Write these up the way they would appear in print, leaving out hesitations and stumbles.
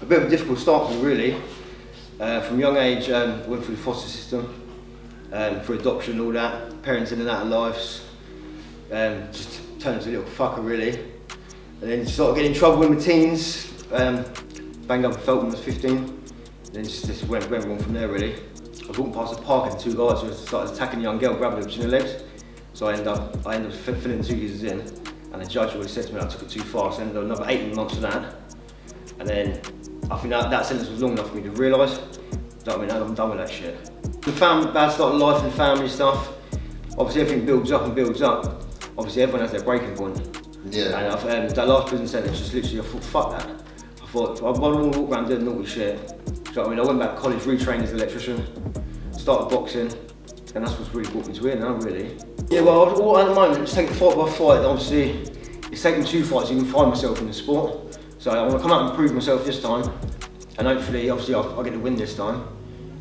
a bit of a difficult start for me really. From a young age, went through the foster system, for adoption and all that, parents in and out of lives, just turned into a little fucker really. And then started getting in trouble in my teens, banged up and felt when I was 15, and then just went wrong from there really. I was walking past a park and two guys who started attacking a young girl, grabbing her between her legs. So I ended up filling 2 years in, and the judge always said to me I took it too far, so I ended up another 18 months for that. And then I think that sentence was long enough for me to realise that I'm done with that shit. The bad start of life and family stuff, obviously everything builds up and builds up. Obviously everyone has their breaking point. Yeah. And that last prison sentence just literally, I thought, fuck that. I thought, I don't want to walk around doing naughty shit. Do you know what I mean? I went back to college, retrained as an electrician, started boxing, and that's what's really brought me to here now, really. Yeah, well, at the moment, just taking fight by fight. Obviously, it's taken 2 fights to even find myself in the sport. So I want to come out and prove myself this time, and hopefully, obviously, I'll get the win this time,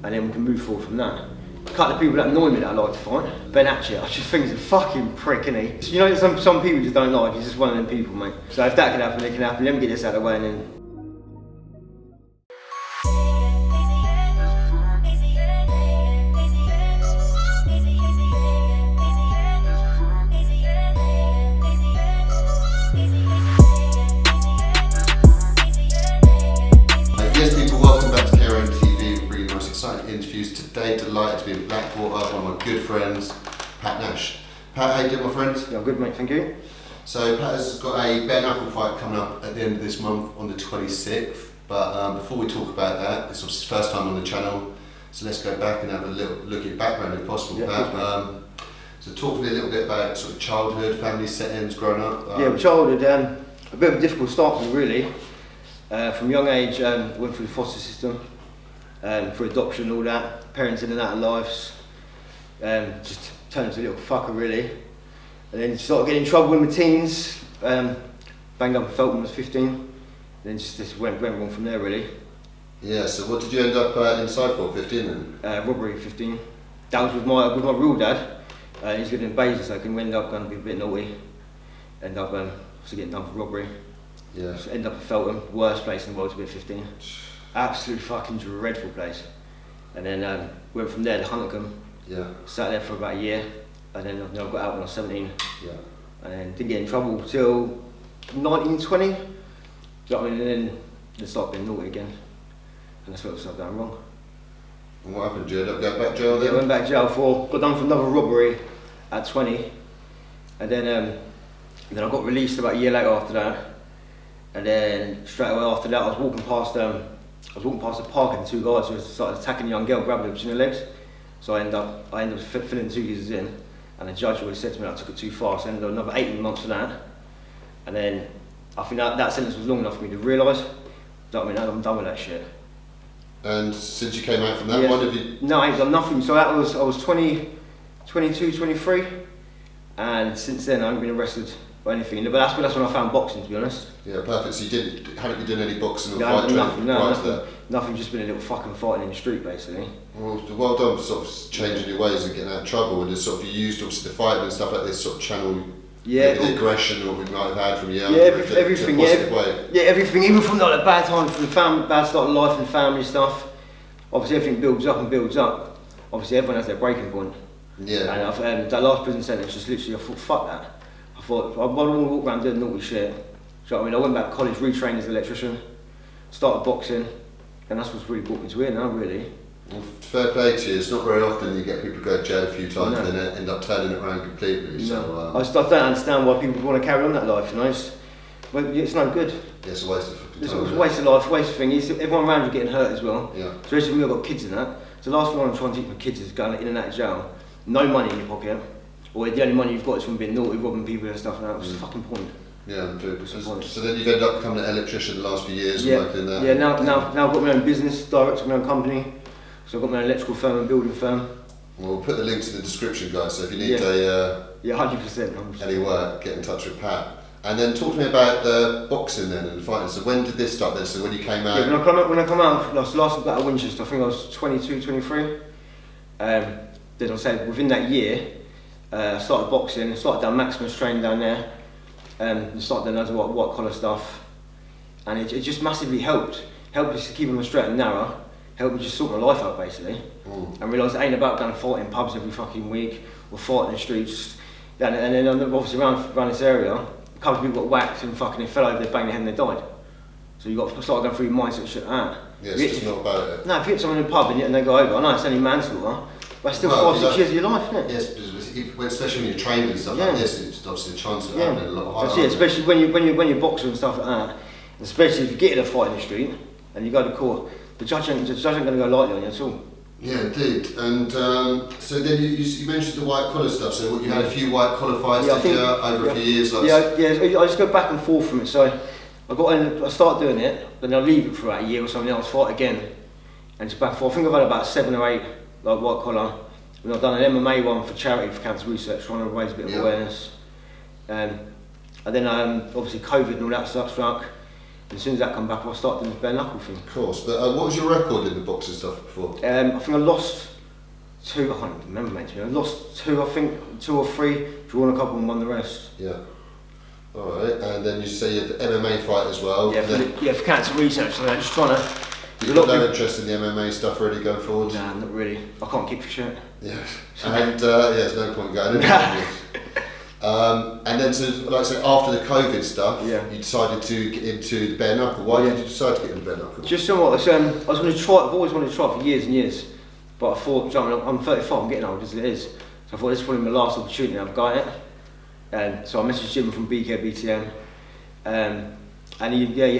and then we can move forward from that. A couple of people that annoy me that I like to fight. Ben Hatchett, I just think he's a fucking prick, isn't he? You know, some people just don't like, he's just one of them people, mate. So if that can happen, it can happen. Let me get this out of the way and then. Interviews today. Delighted to be in Blackwater, one of my good friends, Pat Nash. Pat, how you doing, my friend? Yeah, I'm good, mate, thank you. So Pat has got a bare knuckle fight coming up at the end of this month on the 26th, but before we talk about that, it's obviously his first time on the channel, so let's go back and have a little look at your background if possible, yeah, Pat. So talk to me a little bit about sort of childhood, family settings, growing up. Yeah, childhood, a bit of a difficult start for me really. From a young age, went through the foster system, for adoption and all that, parents in and out of lives, just turned into a little fucker really. And then started getting in trouble in my teens, banged up and felt when I was 15, and then just went wrong from there really. Yeah, so what did you end up inside for, 15 then? Robbery, 15. That was with my real dad. He's living in Basel, so I can end up going to be a bit naughty. End up also getting done for robbery. Yeah. So end up in Feltham, worst place in the world to be at 15. Absolute fucking dreadful place. And then went from there to Huntington. Yeah. Sat there for about a year, and then I got out when I was 17. Yeah. And then didn't get in trouble till 1920. Do you know what I mean? And then started being naughty again. And that's where I started going wrong. And what happened? Did you end up going back to jail then? Yeah, I went back to jail got done for another robbery at 20. And then I got released about a year later after that. And then straight away after that, I was walking past a park and 2 guys who started attacking a young girl, grabbing her between her legs. So I ended up filling 2 years in, and the judge always said to me I took it too far, so I ended up another 18 months for that. And then I think that sentence was long enough for me to realise that I'm done with that shit. And since you came out from that, yeah. what have you? No, I ain't done nothing. So I was 20, 22, 23, and since then I haven't been arrested or anything. But that's when I found boxing, to be honest. Yeah, perfect. So haven't you done any boxing or No, fight training prior to that? Nothing, just been a little fucking fighting in the street, basically. Well done for sort of changing your ways and getting out of trouble. And just sort of you used obviously the fighting and stuff like this, sort of channel the aggression or we might have had from you. Yeah, everything. Yeah, everything. Even from like the bad times, from the bad start of life and family stuff. Obviously, everything builds up and builds up. Obviously, everyone has their breaking point. Yeah. And that last prison sentence, just literally, I thought, fuck that. I thought, I don't want to walk around doing naughty shit. Do you know what I mean? I went back to college, retrained as an electrician, started boxing, and that's what's really brought me to here now, really. Well, fair play to you. It's not very often you get people go to jail a few times and then end up turning it around completely. No. So, I don't understand why people want to carry on that life, you know. It's no good. Yeah, it's a waste of time. It's a waste of life, waste of thing. Everyone around you getting hurt as well. Yeah. Especially when I've got kids in that. So the last thing I'm trying to teach my kids is going in and out of jail, no money in your pocket, or the only money you've got is from being naughty, robbing people and stuff like that. What's the fucking point? Yeah, so then you've ended up becoming an electrician the last few years and working in that. Yeah, now I've got my own business, director of my own company. So I've got my own electrical firm and building firm. Well, we'll put the links in the description, guys, so if you need 100%. any work, get in touch with Pat. And then talk to me about the boxing then and the fighting. So when did this start then? So when you came out? Yeah, when I come out, last battle at Winchester, I think I was 22, 23. Then I'll say within that year, I started boxing, started down Maximus training down there, started doing other white collar stuff, and it just massively helped. help me to keep them straight and narrow, help me just sort my life out basically, and realise it ain't about going to fight in pubs every fucking week or fighting in the streets. And then obviously around this area, a couple of people got whacked and fucking they fell over, they banged their head and they died. So you got to start going through mindset and shit like that. Yeah, it's just not about it. No, if you hit someone in a pub and they go over, I know it's only manslaughter, but it's still 5-6 years of your life, isn't it? Yes, especially when you're training and stuff like this, it's obviously the chance of happening a lot higher. That's it, especially when you're boxing and stuff like that, especially if you get in a fight in the street and you go to court, the judge ain't going to go lightly on you at all. Yeah, indeed. And so then you mentioned the white collar stuff. So you had a few white collar fights over a few years. Like I just go back and forth from it. So I start doing it, then I leave it for about a year or something else, fight again, and just back and forth. I think I've had about 7 or 8 like white collar. And I've done an MMA one for charity for cancer research, trying to raise a bit of awareness. And then obviously COVID and all that stuff struck. And as soon as that come back, I'll start doing the bare knuckle thing. Of course, but what was your record in the boxing stuff before? I think I lost 2. I can't remember, mate. I lost 2, I think 2 or 3, drawn a couple and won the rest. Yeah. All right, and then you say you had the MMA fight as well. Yeah, for cancer research. So I'm just trying to. You've got no interest in the MMA stuff really going forward? Nah, not really. I can't keep for shit. Yeah, and there's no point going into it. And then, so, like I said, after the COVID stuff, you decided to get into the bare knuckle. Why did you decide to get into bare knuckle? Just somewhat. I was going to try. I've always wanted to try it for years and years, but I thought, I'm 35. I'm getting old as it is. So I thought this is probably my last opportunity. I've got it, and so I messaged Jim from BKB TM, and I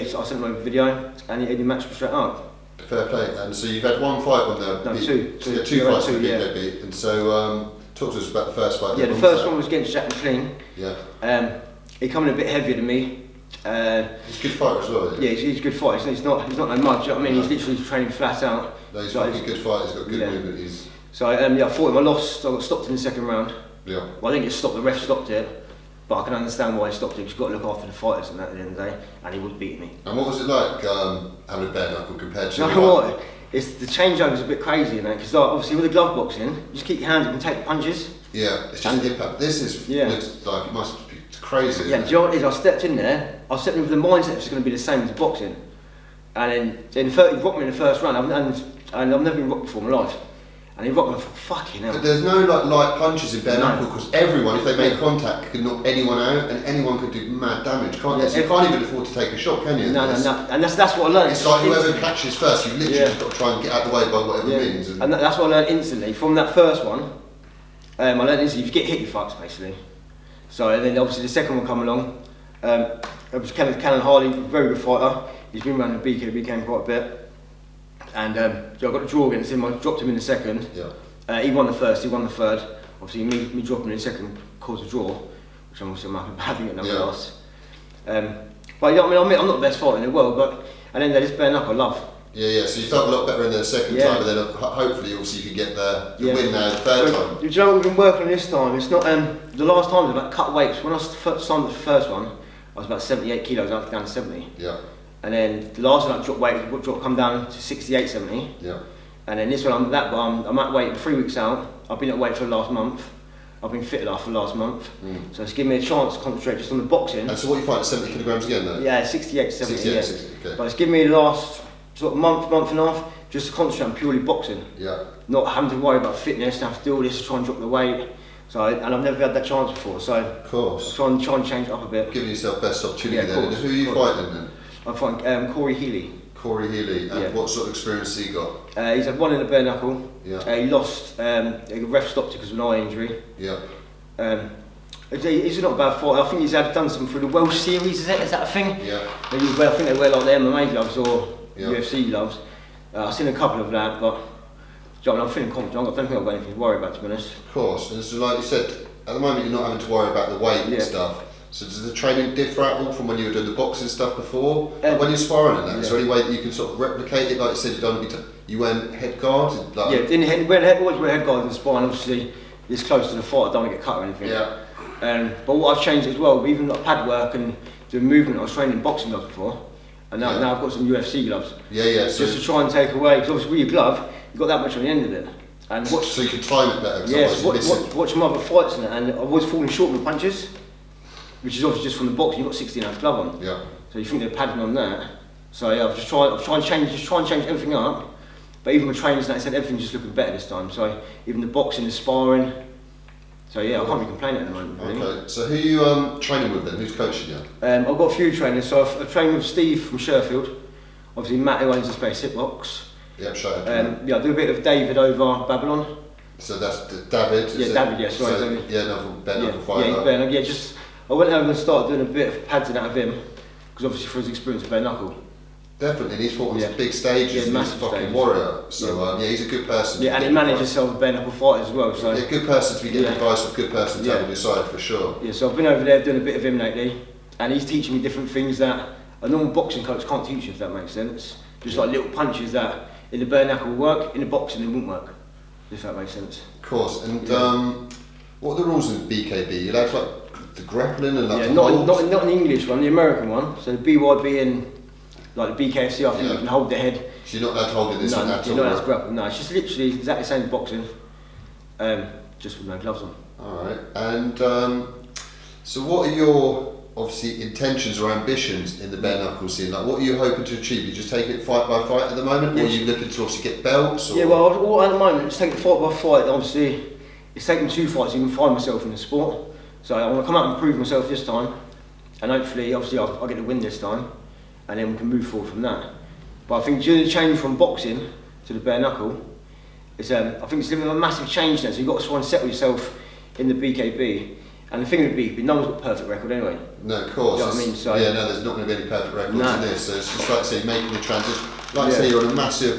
sent him over a video, and he matched me straight up. Fair play. And so you've had one fight on the... No, two. So you had 2 fights with BKB. And so, talk to us about the first fight. Yeah, the first one was against Jack McLean. Yeah. He come in a bit heavier than me. He's a good fighter as well, isn't he? Yeah, he's a good fighter. He's not no mug, do you know what I mean? He's literally training flat out. No, he's a good fighter. He's got good movement. So I fought him. I lost. I got stopped in the second round. Yeah. Well, I didn't get stopped. The ref stopped it. But I can understand why he stopped it. You've got to look after the fighters and that at the end of the day. And he was beating me. And what was it like having a bare knuckle compared to... You know what? It's the changeover's a bit crazy, because obviously with the glove boxing, you just keep your hands up and take the punches. Yeah, it's just the impact. This looks like it must be crazy. Yeah, do you know what it is? I stepped in there. I stepped in with the mindset it's going to be the same as boxing, and then he rocked me in the first round, and I've never been rocked before in my life. And he rocked me, I thought, fucking hell. But there's no light punches in bare knuckle because everyone, if they make contact, can knock anyone out, and anyone can do mad damage, can't they? So you can't even afford to take a shot, can you? No. And that's what I learned. It's like whoever catches first, you literally just got to try and get out of the way by whatever means. And that's what I learned instantly. From that first one, I learned instantly, if you get hit, you fucked, basically. So, and then obviously the second one come along, it was Cannon Harley, very good fighter. He's been around the BKB game quite a bit. And I got a draw against him. I dropped him in the second. Yeah. He won the first. He won the third. Obviously, me dropping in the second caused a draw, which I'm also happy about having it number last. But I mean, I'm not the best fighter in the world, but and then this bare knuckle I love. Yeah. So you felt a lot better in the second time, but then hopefully, obviously, you could get the win now the third time. Do you know what we've been working on this time? It's not the last time was about cut weights. When I signed the first one, I was about 78 kilos. I was down to 70. Yeah. And then the last one I dropped weight, come down to 68, 70. Yeah. And then this one I'm at weight 3 weeks out. I've been at weight for the last month. I've been fitted after the last month. So it's given me a chance to concentrate just on the boxing. And so what you find at 70 kilograms again though? Yeah, 68, 70. 68, 60, okay. But it's given me the last sort of month and a half just to concentrate on purely boxing. Yeah. Not having to worry about fitness, have to do all this to try and drop the weight. So and I've never had that chance before. So of course. Try and change it up a bit. Giving yourself best opportunity then. And who are you fighting then? I'm fighting Corey Healy. Corey Healy, and what sort of experience has he got? He's had one in the bare knuckle. Yeah. He lost, the ref stopped it because of an eye injury. Yeah. He's not a bad fighter. I think he's done something through the Welsh series, is that a thing? Yeah. I think they wear like the MMA gloves or UFC gloves. I've seen a couple of that, but I'm feeling confident. I don't think I've got anything to worry about, to be honest. Of course, and so like you said, at the moment you're not having to worry about the weight and stuff. So does the training differ at all from when you were doing the boxing stuff before? When you're sparring and that, is there any way that you can sort of replicate it? Like you said, you went head guard? Always wear head guard in the spine, obviously it's close to the fight, I don't want to get cut or anything. Yeah. But what I've changed as well, even like pad work and doing movement, I was training boxing gloves before, and now I've got some UFC gloves. Yeah. So just to try and take away, because obviously with your glove, you've got that much on the end of it. And so you can time it better? Yes, watch my other fights and I was falling short with punches. Which is obviously just from the box, you've got 16-ounce glove on. Yeah. So you think they're padding on that. So yeah, I've trying to change everything up. But even my trainers, they said everything's just looking better this time. So even the boxing, the sparring. So yeah, I can't be complaining at the moment. Really. Okay. So who are you training with then? Who's coaching you? I've got a few trainers. So I've trained with Steve from Sherfield. Obviously Matt, who owns the Space Hitbox. Yep, shout out. Yeah, I do a bit of David over Babylon. So that's David. Yeah, David. Yeah, sorry. So, David. yeah, another bare knuckle Yeah, fighter. he's bare knuckle. Yeah, just I went over and started doing a bit of padding out of him because obviously for his experience with bare knuckle. Definitely, and he's fought on some big stages. Yeah, He's a massive fucking stages. warrior. So yeah, he's a good person. Yeah, and he manages himself with bare knuckle fighters as well. So yeah, good person to be getting advice with, good person to have on your side for sure. Yeah, so I've been over there doing a bit of him lately, and he's teaching me different things that a normal boxing coach can't teach you, if that makes sense. Just like little punches that in the bare knuckle will work, in the boxing it won't work, if that makes sense. Of course, and what are the rules in BKB? You're allowed to like the grappling and like not an English one, the American one. So the BYB and like the BKFC, I think you can hold the head. So you're not allowed to hold it this one at all? You're not allowed to grapple. No, it's just literally exactly the same as boxing, just with no gloves on. Alright, and so what are your obviously intentions or ambitions in the bare knuckle scene? Like what are you hoping to achieve? You're just taking it fight by fight at the moment, or are you looking to obviously get belts? Or? Yeah, well at the moment just taking it fight by fight. Obviously it's taken 2 fights to even find myself in the sport. So I want to come out and prove myself this time, and hopefully obviously I'll get the win this time, and then we can move forward from that. But I think due to the change from boxing to the bare knuckle, it's I think it's a massive change now. So you've got to try and settle yourself in the BKB. And the thing with BKB, no one's got a perfect record anyway. No, of course. You know what I mean? So, yeah, no, there's not going to be any perfect records in this. So it's just like say making the transition. Like say you're on a massive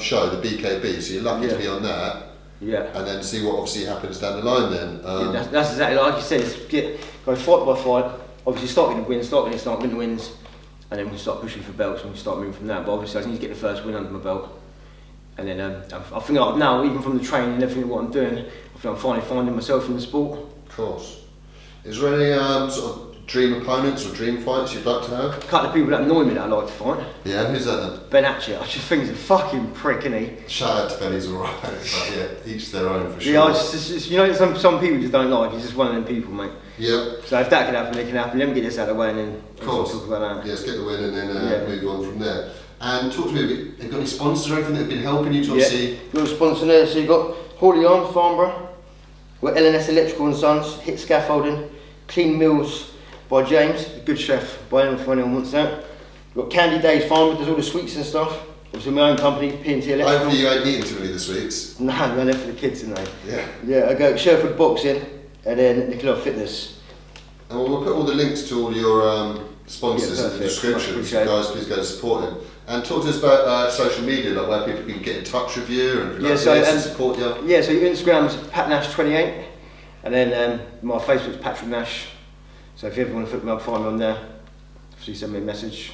show, the BKB, so you're lucky to be on that. Yeah. And then see what obviously happens down the line then. That's exactly like you said. It's go fight by fight. Obviously start getting the wins, start winning the wins, and then we can start pushing for belts and we can start moving from that. But obviously I need to get the first win under my belt. And then I think now, even from the training and everything what I'm doing, I think I'm finally finding myself in the sport. Of course. Is there any sort of dream opponents or dream fights you'd like to have? A couple of people that annoy me that I like to fight. Yeah, who's that then? Ben Atchett, I just think he's a fucking prick, isn't he? Shout out to Ben, he's alright, but yeah, each their own for sure. Yeah, you know, some people just don't like, he's just one of them people, mate. Yeah. So if that can happen, it can happen. Let me get this out of the way and then talk about that. Yeah, let's get the win and then move on from there. And talk to me, have you got any sponsors or anything that have been helping you to obviously? You've got a sponsor there, so you've got Hawley on, Farnborough, we're LNS Electrical and Sons, Hit Scaffolding, Clean Meals by James, the good chef, by anyone if anyone wants that. We've got Candy Days Farnborough, does all the sweets and stuff. Obviously my own company, P&T Electrical. Hopefully you ain't eating too many of the sweets. No, they're there for the kids, aren't they? Yeah. Yeah, I go Sherford Boxing and then Nicola Fitness. And we'll put all the links to all your sponsors in the description, so guys please go to support them. And talk to us about social media, like where people can get in touch with you and and support you. Yeah, so your Instagram's PatNash28 and then my Facebook's Patrick Nash. So if you ever want to find me on there, please send me a message.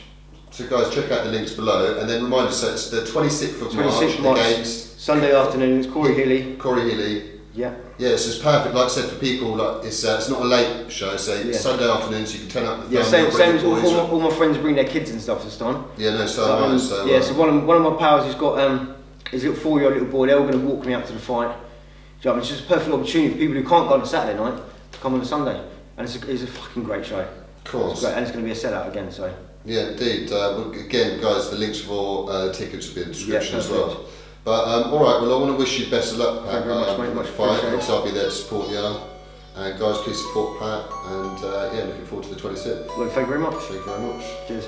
So guys, check out the links below and then remind us, so it's the 26th of March, against Sunday afternoon, it's Corey Healy. Yeah. Yeah, so it's perfect. Like I said, for people, like it's not a late show, so it's Sunday afternoon, so you can turn up the family. Yeah, same as all my friends bring their kids and stuff this time. Yeah, no, so one of my pals, he's got his little 4-year-old little boy. They're all going to walk me out to the fight. Do you know, it's just a perfect opportunity for people who can't go on a Saturday night to come on a Sunday, and it's a fucking great show. Of course. It's great, and it's going to be a sellout again. So. Yeah, indeed. Again, guys, the links for tickets will be in the description as well. But alright, well I want to wish you best of luck, Pat. Thank you very much, mate. Much fight. Obviously I'll be there to support you. And guys, please support Pat, and looking forward to the 26th. Well, thank you very much. Thank you very much. Cheers.